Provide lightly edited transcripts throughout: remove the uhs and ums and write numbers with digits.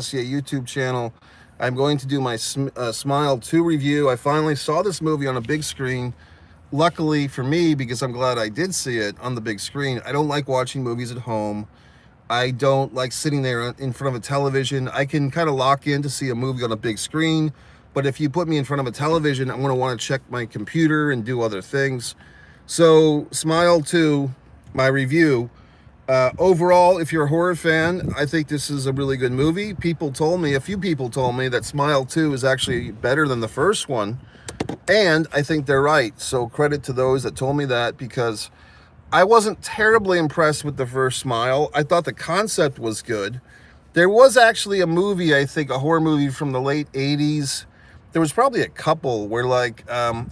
YouTube channel. I'm going to do my Smile 2 review. I finally saw this movie on a big screen. Luckily for me, because I'm glad I did see it on the big screen. I don't like watching movies at home. I don't like sitting there in front of a television. I can kind of lock in to see a movie on a big screen, but if you put me in front of a television, I'm going to want to check my computer and do other things. So, Smile 2, my review. Overall, if you're a horror fan, I think this is a really good movie. A few people told me that Smile 2 is actually better than the first one, and I think they're right. So credit to those that told me that, because I wasn't terribly impressed with the first Smile. I thought the concept was good. There was actually a movie, I think, a horror movie from the late 80s. There was probably a couple where, I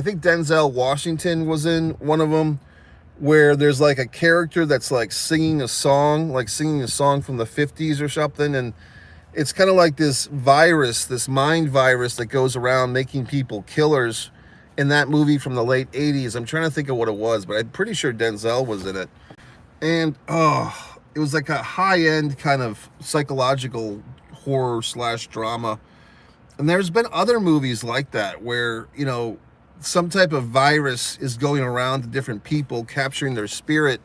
think Denzel Washington was in one of them, where there's like a character that's like singing a song from the 50s or something. And it's kind of like this virus, this mind virus that goes around making people killers in that movie from the late 80s. I'm trying to think of what it was, but I'm pretty sure Denzel was in it. And it was like a high-end kind of psychological horror slash drama. And there's been other movies like that where, some type of virus is going around to different people, capturing their spirit.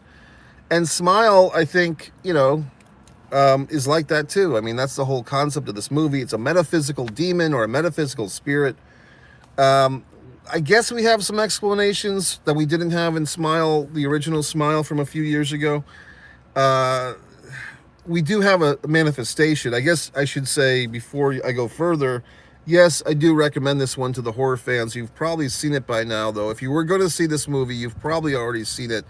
And Smile, I think, is like that too. I mean, that's the whole concept of this movie. It's a metaphysical demon or a metaphysical spirit. I guess we have some explanations that we didn't have in Smile, the original Smile from a few years ago. We do have a manifestation. I guess I should say, before I go further, yes, I do recommend this one to the horror fans. You've probably seen it by now, though. If you were going to see this movie, you've probably already seen it,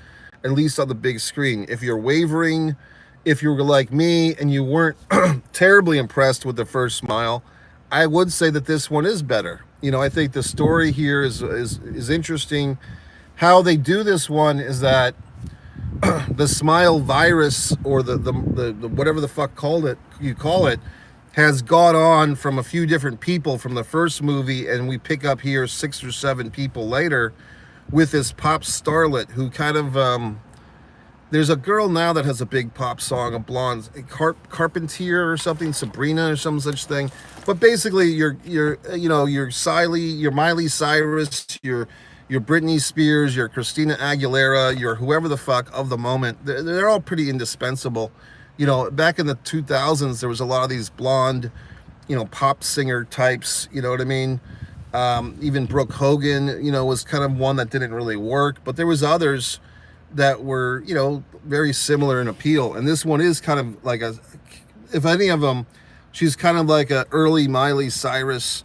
at least on the big screen. If you're wavering, if you were like me and you weren't terribly impressed with the first Smile, I would say that this one is better. I think the story here is interesting. How they do this one is that the Smile virus, or the whatever the fuck you call it, has gone on from a few different people from the first movie, and we pick up here 6 or 7 people later with this pop starlet who kind of there's a girl now that has a big pop song, a blonde, Carpentier or something, Sabrina or some such thing. But basically, you're Miley Cyrus, you're Britney Spears, you're Christina Aguilera, you're whoever the fuck of the moment. They're all pretty indispensable. Back in the 2000s, there was a lot of these blonde, pop singer types, you know what I mean? Even Brooke Hogan, was kind of one that didn't really work, but there was others that were, very similar in appeal. And this one is kind of like if any of them, she's kind of like a early Miley Cyrus,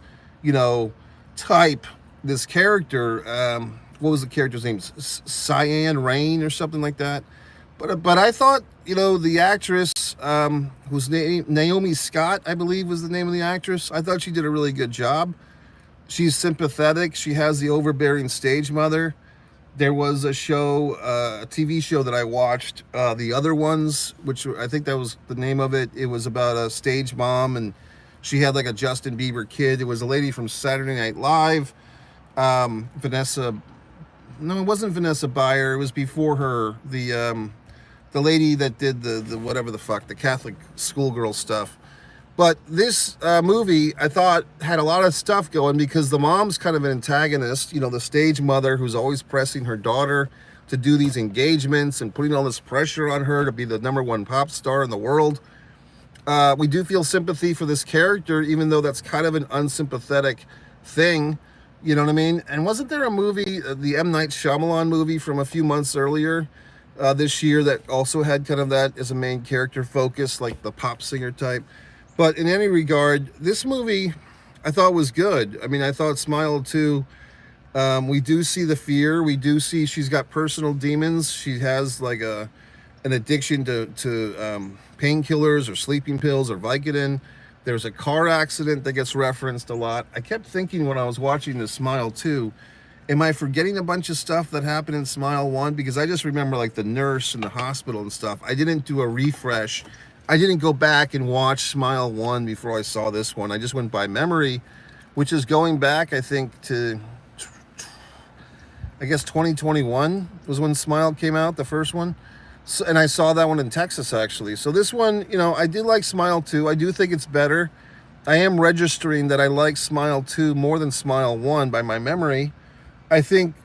type, this character. What was the character's name? Cyan Rain or something like that. But I thought, the actress, whose name, Naomi Scott, I believe was the name of the actress. I thought she did a really good job. She's sympathetic. She has the overbearing stage mother. There was a TV show that I watched, The Other Ones, which I think that was the name of it. It was about a stage mom, and she had like a Justin Bieber kid. It was a lady from Saturday Night Live. Vanessa, no, it wasn't Vanessa Bayer. It was before her. The lady that did the whatever the fuck, the Catholic schoolgirl stuff. But this movie, I thought, had a lot of stuff going, because the mom's kind of an antagonist, the stage mother who's always pressing her daughter to do these engagements and putting all this pressure on her to be the #1 pop star in the world. We do feel sympathy for this character, even though that's kind of an unsympathetic thing. You know what I mean? And wasn't there a movie, the M. Night Shyamalan movie from a few months earlier this year, that also had kind of that as a main character focus, like the pop singer type? But in any regard, this movie I thought was good. I mean, I thought Smile 2, we do see the fear. We do see she's got personal demons. She has like an addiction to painkillers or sleeping pills or Vicodin. There's a car accident that gets referenced a lot. I kept thinking when I was watching the Smile 2, am I forgetting a bunch of stuff that happened in Smile 1? Because I just remember like the nurse in the hospital and stuff. I didn't do a refresh. I didn't go back and watch Smile 1 before I saw this one. I just went by memory, which is going back, I think, to, 2021 was when Smile came out, the first one. So, and I saw that one in Texas, actually. So this one, you know, I did like Smile 2. I do think it's better. I am registering that I like Smile 2 more than Smile 1 by my memory. I think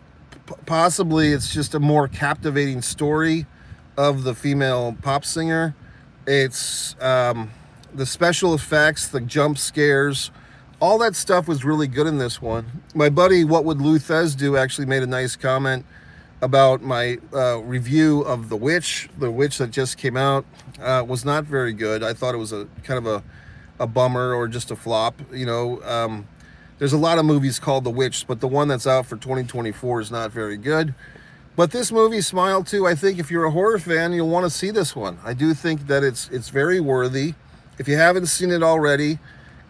possibly it's just a more captivating story of the female pop singer. It's the special effects, the jump scares, all that stuff was really good in this one. My buddy, What Would Luthez Do, actually made a nice comment about my review of The Witch. The Witch that just came out was not very good. I thought it was a kind of a bummer or just a flop. You know, there's a lot of movies called The Witch, but the one that's out for 2024 is not very good. But this movie, Smile 2, I think if you're a horror fan, you'll want to see this one. I do think that it's very worthy. If you haven't seen it already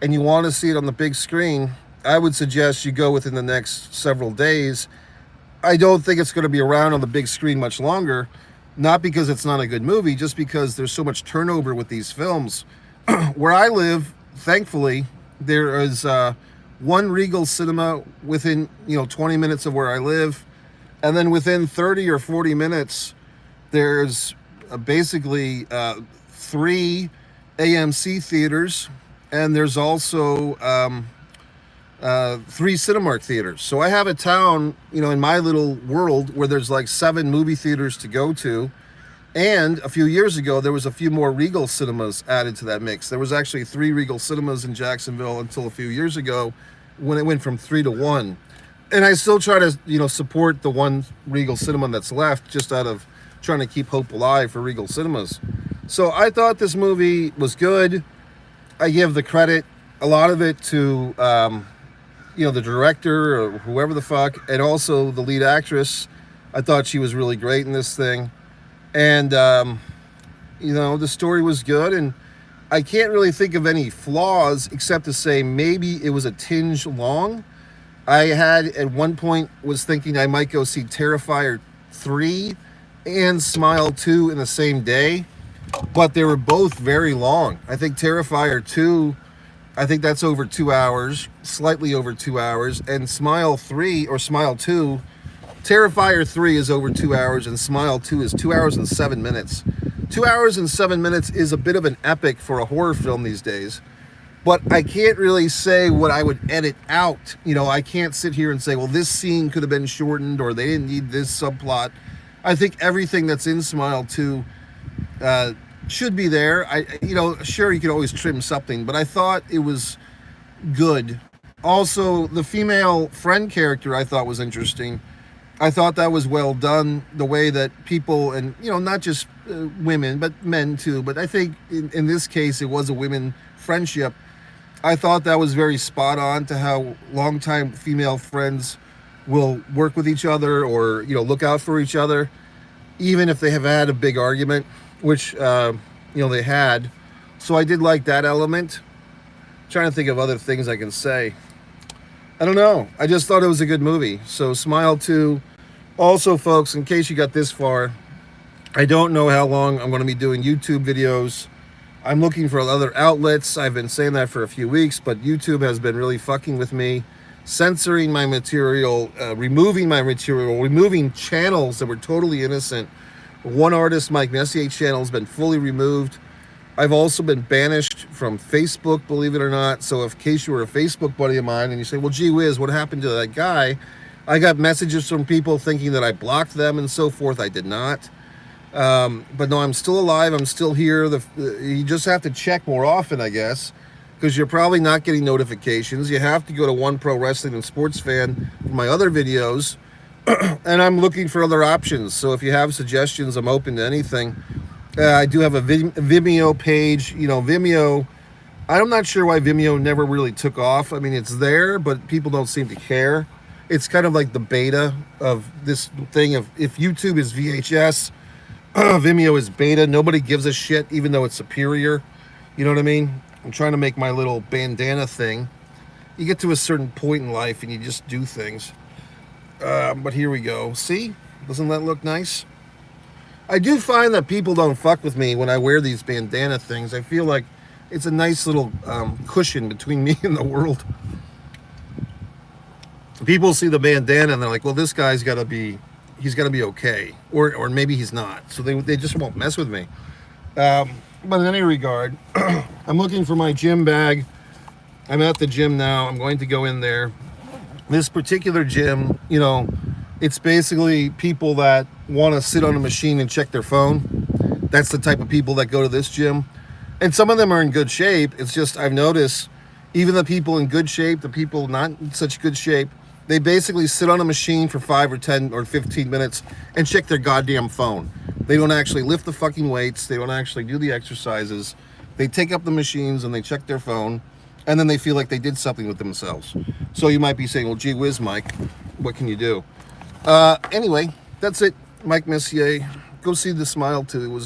and you want to see it on the big screen, I would suggest you go within the next several days. I don't think it's going to be around on the big screen much longer, not because it's not a good movie, just because there's so much turnover with these films. Where I live, thankfully, there is one Regal Cinema within 20 minutes of where I live. And then within 30 or 40 minutes, there's basically 3 AMC theaters, and there's also 3 Cinemark theaters. So I have a town, in my little world where there's like 7 movie theaters to go to. And a few years ago, there was a few more Regal Cinemas added to that mix. There was actually 3 Regal Cinemas in Jacksonville until a few years ago when it went from 3 to 1. And I still try to, support the one Regal Cinema that's left, just out of trying to keep hope alive for Regal Cinemas. So I thought this movie was good. I give the credit, a lot of it, to, the director or whoever the fuck, and also the lead actress. I thought she was really great in this thing. And, the story was good. And I can't really think of any flaws except to say maybe it was a tinge long. I had at one point was thinking I might go see Terrifier 3 and Smile 2 in the same day, but they were both very long. I think Terrifier 2, I think that's over 2 hours, slightly over 2 hours, and Smile 3 or Smile 2, Terrifier 3 is over 2 hours and Smile 2 is 2 hours and 7 minutes. 2 hours and 7 minutes is a bit of an epic for a horror film these days. But I can't really say what I would edit out. I can't sit here and say, well, this scene could have been shortened or they didn't need this subplot. I think everything that's in Smile 2 should be there. Sure, you could always trim something, but I thought it was good. Also, the female friend character I thought was interesting. I thought that was well done, the way that people, and, not just women, but men too, but I think in this case, it was a women friendship. I thought that was very spot on to how longtime female friends will work with each other or, look out for each other, even if they have had a big argument, which, they had. So I did like that element. I'm trying to think of other things I can say. I don't know. I just thought it was a good movie. So Smile 2. Also, folks, in case you got this far, I don't know how long I'm going to be doing YouTube videos. I'm looking for other outlets. I've been saying that for a few weeks, but YouTube has been really fucking with me, censoring my material, removing my material, removing channels that were totally innocent. One artist, Mike Messier's channel, has been fully removed. I've also been banished from Facebook, believe it or not. So in case you were a Facebook buddy of mine and you say, well, gee whiz, what happened to that guy? I got messages from people thinking that I blocked them and so forth. I did not. But no, I'm still alive. I'm still here. You just have to check more often, I guess, because you're probably not getting notifications. You have to go to One Pro Wrestling and Sports Fan for my other videos. And I'm looking for other options. So if you have suggestions, I'm open to anything. I do have a Vimeo page. Vimeo, I'm not sure why Vimeo never really took off. I mean, it's there, but people don't seem to care. It's kind of like the beta of this thing of if YouTube is VHS, Vimeo is beta. Nobody gives a shit, even though it's superior. You know what I mean? I'm trying to make my little bandana thing. You get to a certain point in life and you just do things. But here we go. See? Doesn't that look nice? I do find that people don't fuck with me when I wear these bandana things. I feel like it's a nice little cushion between me and the world. People see the bandana and they're like, well, this guy's got to be he's going to be okay, or maybe he's not. So they just won't mess with me. But in any regard, I'm looking for my gym bag. I'm at the gym now. I'm going to go in there. This particular gym, you know, it's basically people that want to sit on a machine and check their phone. That's the type of people that go to this gym. And some of them are in good shape. It's just, I've noticed, even the people in good shape, the people not in such good shape, they basically sit on a machine for 5 or 10 or 15 minutes and check their goddamn phone. They don't actually lift the fucking weights. They don't actually do the exercises. They take up the machines and they check their phone, and then they feel like they did something with themselves. So you might be saying, well, gee whiz, Mike, what can you do? Anyway, that's it. Mike Messier. Go see The Smile too. It was